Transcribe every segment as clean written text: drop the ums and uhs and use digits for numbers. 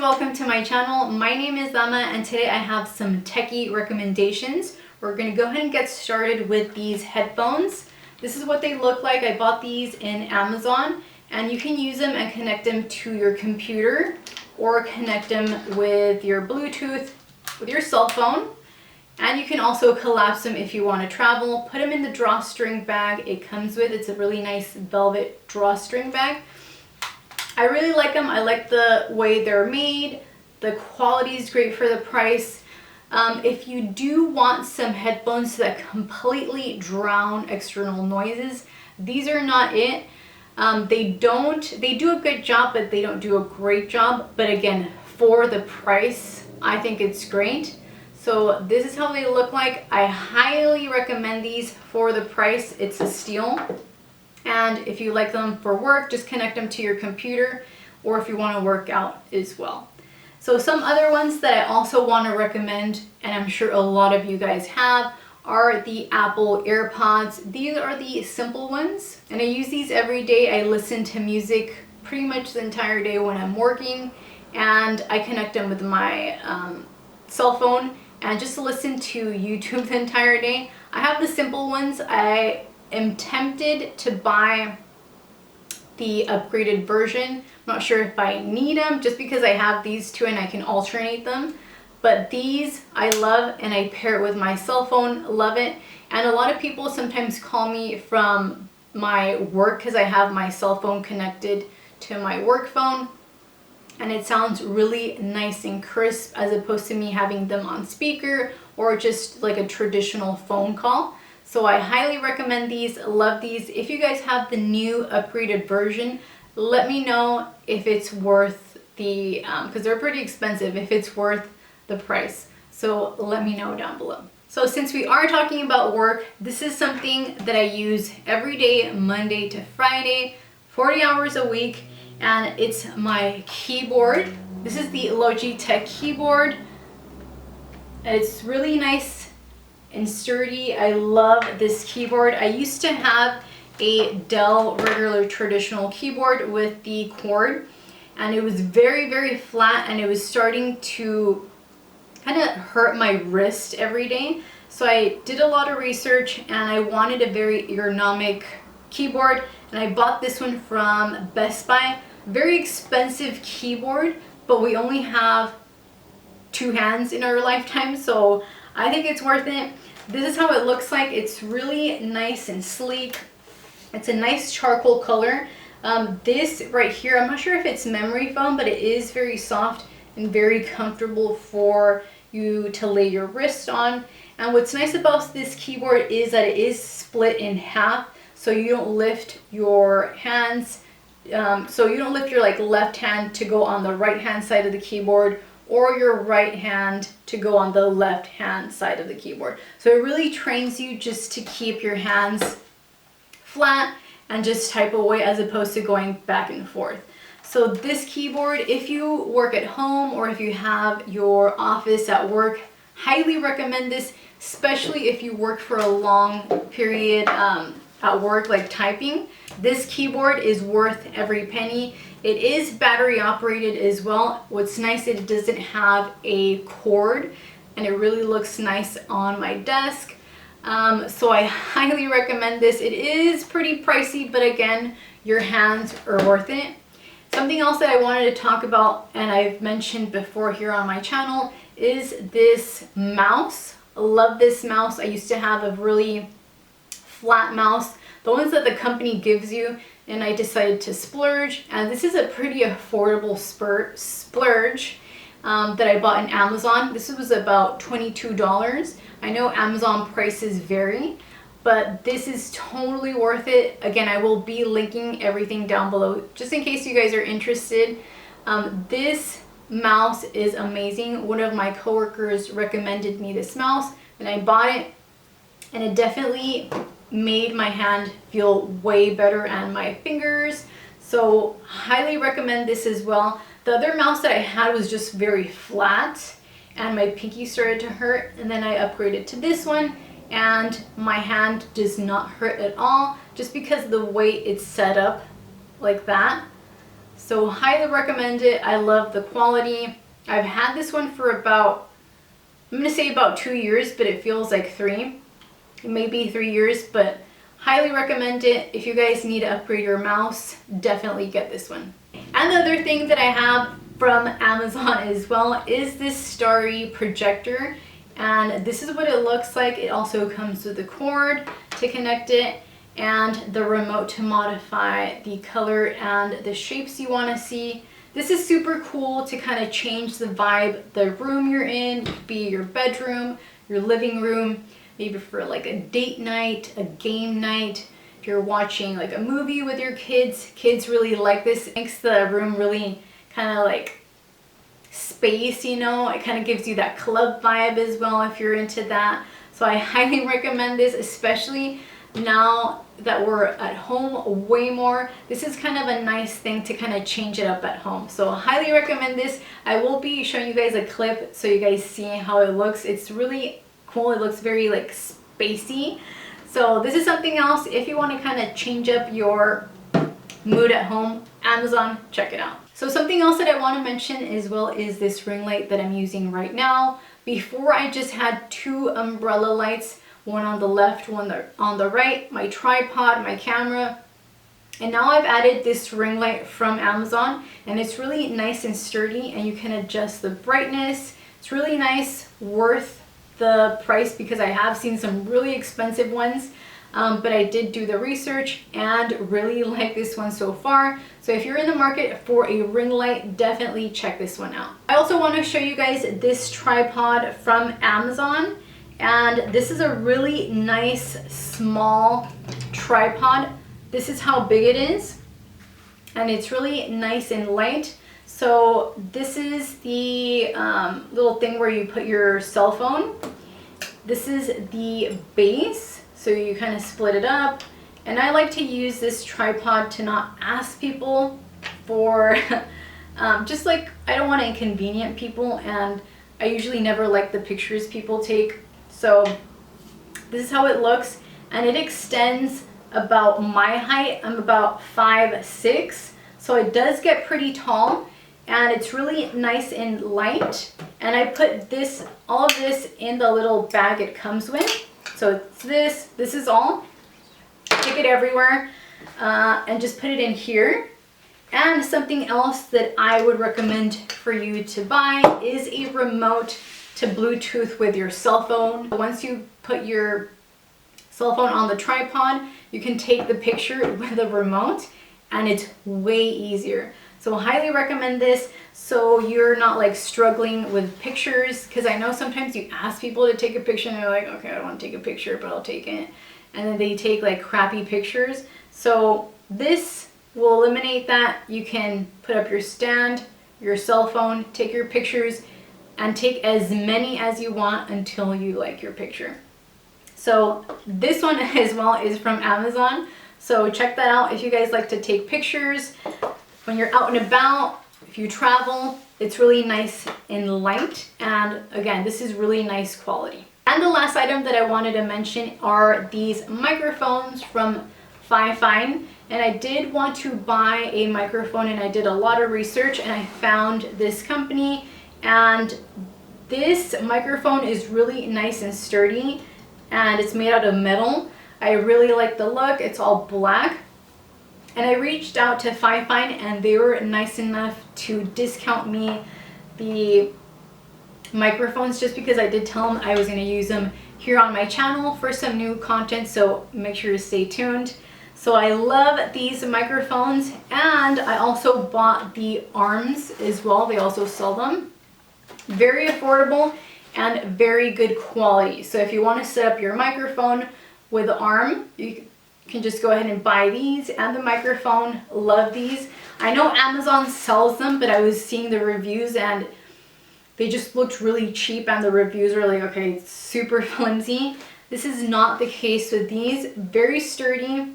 welcome to my channel. My name is Lama and today I have some techie recommendations. We're going to go ahead and get started with these headphones. This is what they look like. I bought these in Amazon and you can use them and connect them to your computer or connect them with your Bluetooth with your cell phone. And you can also collapse them if you want to travel. Put them in the drawstring bag it comes with. It's a really nice velvet drawstring bag. I really like them. I like the way they're made. The quality is great for the price. If you do want some headphones that completely drown external noises, these are not it. They do a good job, but they don't do a great job. But again, for the price, I think it's great. So this is how they look like. I highly recommend these for the price. It's a steal. And if you like them for work, just connect them to your computer, or if you want to work out as well. So some other ones that I also want to recommend, and I'm sure a lot of you guys have, are the Apple Airpods. These are the simple ones, and I use these every day. I listen to music pretty much the entire day when I'm working, and I connect them with my cell phone and just listen to YouTube the entire day. I have the simple ones. I am tempted to buy the upgraded version. I'm not sure if I need them just because I have these two and I can alternate them. But these I love and I pair it with my cell phone. Love it. And a lot of people sometimes call me from my work because I have my cell phone connected to my work phone. And it sounds really nice and crisp as opposed to me having them on speaker or just like a traditional phone call. So I highly recommend these, love these. If you guys have the new upgraded version, let me know if it's worth the, because they're pretty expensive, if it's worth the price. So let me know down below. So since we are talking about work, this is something that I use every day, Monday to Friday, 40 hours a week, and it's my keyboard. This is the Logitech keyboard. It's really nice and sturdy. I love this keyboard. I used to have a Dell regular traditional keyboard with the cord, and it was very, very flat, and it was starting to kind of hurt my wrist every day. So I did a lot of research and I wanted a very ergonomic keyboard, and I bought this one from Best Buy. Very expensive keyboard, but we only have two hands in our lifetime, so I think it's worth it. This is how it looks like. It's really nice and sleek. It's a nice charcoal color. This right here, I'm not sure if it's memory foam, but it is very soft and very comfortable for you to lay your wrist on. And what's nice about this keyboard is that it is split in half, so you don't lift your hands. So you don't lift your left hand to go on the right hand side of the keyboard, or your right hand to go on the left hand side of the keyboard. So it really trains you just to keep your hands flat and just type away as opposed to going back and forth. So this keyboard, if you work at home or if you have your office at work, highly recommend this, especially if you work for a long period at work, like typing. This keyboard is worth every penny. It is battery operated as well. What's nice, it doesn't have a cord, and it really looks nice on my desk. So I highly recommend this. It is pretty pricey, but again, your hands are worth it. Something else that I wanted to talk about, and I've mentioned before here on my channel, is this mouse. I love this mouse. I used to have a really flat mouse, the ones that the company gives you, and I decided to splurge, and this is a pretty affordable splurge that I bought in Amazon. This was about $22. I know Amazon prices vary, but this is totally worth it. Again, I will be linking everything down below just in case you guys are interested. This mouse is amazing. One of my coworkers recommended me this mouse, and I bought it, and it definitely made my hand feel way better and my fingers. So highly recommend this as well. The other mouse that I had was just very flat and my pinky started to hurt, and then I upgraded to this one and my hand does not hurt at all just because of the way it's set up like that. So highly recommend it. I love the quality. I've had this one for about, I'm gonna say about 2 years, but it feels like 3. Maybe 3 years, but highly recommend it. If you guys need to upgrade your mouse, definitely get this one. And the other thing that I have from Amazon as well is this Starry Projector. And this is what it looks like. It also comes with a cord to connect it and the remote to modify the color and the shapes you want to see. This is super cool to kind of change the vibe, the room you're in. It could be your bedroom, your living room, maybe for like a date night, a game night. If you're watching like a movie with your kids, kids really like this. It makes the room really kind of like space, you know. It kind of gives you that club vibe as well if you're into that. So I highly recommend this, especially now that we're at home way more. This is kind of a nice thing to kind of change it up at home. So highly recommend this. I will be showing you guys a clip so you guys see how it looks. It's really cool. It looks very like spacey. So this is something else if you want to kind of change up your mood at home. Amazon, check it out. So something else that I want to mention as well is this ring light that I'm using right now. Before I just had 2 umbrella lights, one on the left, one on the right, my tripod, my camera. And now I've added this ring light from Amazon, and it's really nice and sturdy, and you can adjust the brightness. It's really nice, worth the price, because I have seen some really expensive ones. But I did do the research and really like this one so far. So if you're in the market for a ring light, definitely check this one out. I also want to show you guys this tripod from Amazon. And this is a really nice small tripod. This is how big it is. And it's really nice and light. So this is the little thing where you put your cell phone. This is the base. So you kind of split it up, and I like to use this tripod to not ask people for, just like I don't want to inconvenience people, and I usually never like the pictures people take. So this is how it looks, and it extends about my height. I'm about 5'6", so it does get pretty tall, and it's really nice and light. And I put this, all of this in the little bag it comes with. So it's this is all. Take it everywhere and just put it in here. And something else that I would recommend for you to buy is a remote to Bluetooth with your cell phone. Once you put your cell phone on the tripod, you can take the picture with the remote, and it's way easier. So highly recommend this, so you're not like struggling with pictures, because I know sometimes you ask people to take a picture and they're like, okay, I don't want to take a picture, but I'll take it. And then they take like crappy pictures. So this will eliminate that. You can put up your stand, your cell phone, take your pictures, and take as many as you want until you like your picture. So this one as well is from Amazon. So check that out if you guys like to take pictures. When you're out and about, if you travel, it's really nice and light. And again, this is really nice quality. And the last item that I wanted to mention are these microphones from Fifine. And I did want to buy a microphone, and I did a lot of research, and I found this company. And this microphone is really nice and sturdy, and it's made out of metal. I really like the look. It's all black. And I reached out to Fifine, and they were nice enough to discount me the microphones, just because I did tell them I was going to use them here on my channel for some new content. So make sure to stay tuned. So I love these microphones, and I also bought the arms as well. They also sell them. Very affordable and very good quality. So if you want to set up your microphone with the arm, you can just go ahead and buy these, and the microphone. Love these. I know Amazon sells them, but I was seeing the reviews and they just looked really cheap, and the reviews were like, okay, it's super flimsy. This is not the case with these. Very sturdy.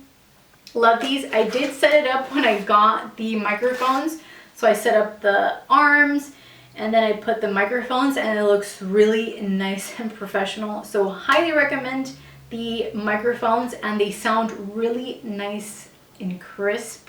Love these. I did set it up when I got the microphones. So I set up the arms, and then I put the microphones, and it looks really nice and professional. So highly recommend the microphones, and they sound really nice and crisp.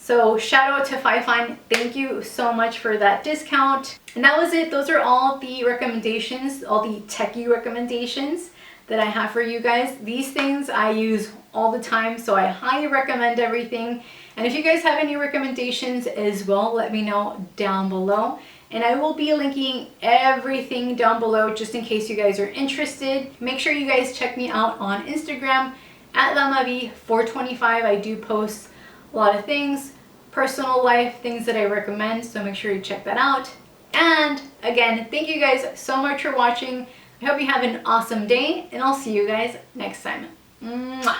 So shout out to Fifine. Thank you so much for that discount. And that was it. Those are all the recommendations, all the techie recommendations that I have for you guys. These things I use all the time, so I highly recommend everything. And if you guys have any recommendations as well, let me know down below. And I will be linking everything down below just in case you guys are interested. Make sure you guys check me out on Instagram at lamav425. I do post a lot of things, personal life, things that I recommend, so make sure you check that out. And again, thank you guys so much for watching. I hope you have an awesome day, and I'll see you guys next time. Mwah!